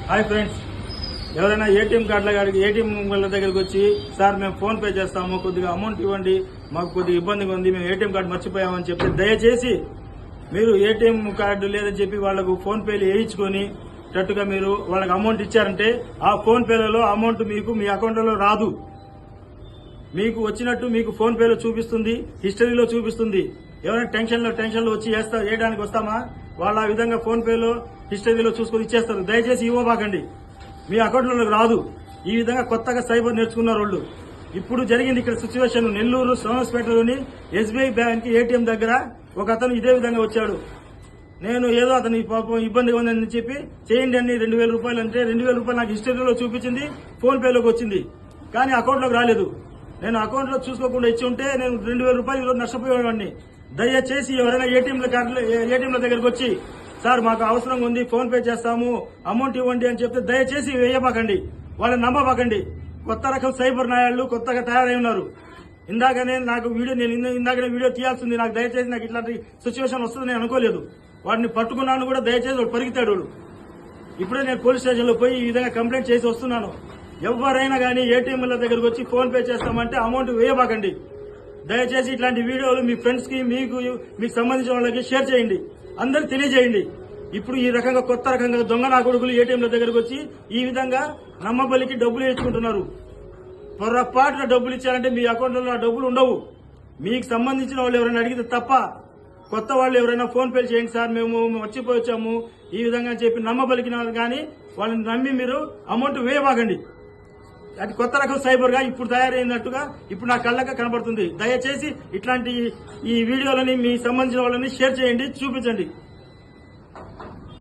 Hi friends, ఎవరైనా ATM కార్డుల గారికి ఏటీఎం వాళ్ళ దగ్గరికి వచ్చి సార్ మేము ఫోన్ పే చేస్తాము, కొద్దిగా అమౌంట్ ఇవ్వండి, మాకు కొద్దిగా ఇబ్బందిగా ఉంది, మేము ఏటీఎం కార్డు మర్చిపోయామని చెప్తే దయచేసి మీరు ఏటీఎం కార్డు లేదని చెప్పి వాళ్లకు ఫోన్ పేలు వేయించుకొని టట్టుగా మీరు వాళ్ళకి అమౌంట్ ఇచ్చారంటే ఆ ఫోన్ పేలలో అమౌంట్ మీకు మీ అకౌంట్లో రాదు. మీకు వచ్చినట్టు మీకు ఫోన్ పేలో చూపిస్తుంది, హిస్టరీలో చూపిస్తుంది. ఎవరైనా టెన్షన్లో వచ్చి వేయడానికి వస్తామా? వాళ్ళు ఆ విధంగా ఫోన్ పేలో హిస్టరీలో చూసుకొని ఇచ్చేస్తారు. దయచేసి ఇవ్వబాకండి, మీ అకౌంట్లోకి రాదు. ఈ విధంగా కొత్తగా సైబర్ నేర్చుకున్నారు వాళ్ళు. ఇప్పుడు జరిగింది ఇక్కడ సిచ్యువేషన్, నెల్లూరు సోమస్పేటలోని ఎస్బీఐ బ్యాంక్ ఏటీఎం దగ్గర ఒక అతను ఇదే విధంగా వచ్చాడు. నేను ఏదో అతని పాపం ఇబ్బందిగా ఉందని చెప్పి చేయండి అన్ని 2,000 రూపాయలు అంటే 2,000 రూపాయలు నాకు హిస్టరీలో చూపించింది, ఫోన్ పేలోకి వచ్చింది, కానీ అకౌంట్లోకి రాలేదు. నేను అకౌంట్లో చూసుకోకుండా ఇచ్చి ఉంటే నేను 2,000 రూపాయలు ఈరోజు నష్టపోయేవాడిని. దయచేసి ఎవరైనా ఏటీఎంల దగ్గరకు వచ్చి సార్ మాకు అవసరంగా ఉంది, ఫోన్ పే చేస్తాము, అమౌంట్ ఇవ్వండి అని చెప్తే దయచేసి వేయబాకండి, వాళ్ళని నమ్మబాకండి. కొత్త రకం సైబర్ నాయాళ్లు కొత్తగా తయారై ఉన్నారు. ఇందాకనే వీడియో తీయాల్సింది, నాకు దయచేసి నాకు ఇట్లాంటి సిచ్యువేషన్ వస్తుంది నేను అనుకోలేదు. వాడిని పట్టుకున్నాను కూడా, దయచేసి వాడు పరిగెత్తాడు. ఇప్పుడే నేను పోలీస్ స్టేషన్లో పోయి ఈ విధంగా కంప్లైంట్ చేసి వస్తున్నాను. ఎవరైనా కానీ ఏటీఎంల దగ్గరకు వచ్చి ఫోన్ పే చేస్తామంటే అమౌంట్ వేయబాకండి. దయచేసి ఇట్లాంటి వీడియోలు మీ ఫ్రెండ్స్ కి మీకు సంబంధించిన వాళ్ళకి షేర్ చేయండి, అందరికి తెలియజేయండి. ఇప్పుడు ఈ రకంగా కొత్త రకంగా దొంగ నా కొడుకులు ఏటీఎంల దగ్గరకు వచ్చి ఈ విధంగా నమ్మబలికి డబ్బులు వేసుకుంటున్నారు. పొరపాటున డబ్బులు ఇచ్చారంటే మీ అకౌంట్లో ఆ డబ్బులు ఉండవు. మీకు సంబంధించిన వాళ్ళు ఎవరైనా అడిగితే తప్ప, కొత్త వాళ్ళు ఎవరైనా ఫోన్ పే చేయండి సార్ మేము మర్చిపోయి వచ్చాము ఈ విధంగా చెప్పి నమ్మబలికిన కానీ వాళ్ళని నమ్మి మీరు అమౌంట్ వేయబాకండి. అది కొత్త రకం సైబర్ గా ఇప్పుడు తయారైనట్టుగా ఇప్పుడు నా కళ్ళగా కనబడుతుంది. దయచేసి ఇట్లాంటి ఈ వీడియోలని మీ సంబంధించిన వాళ్ళని షేర్ చేయండి, చూపించండి.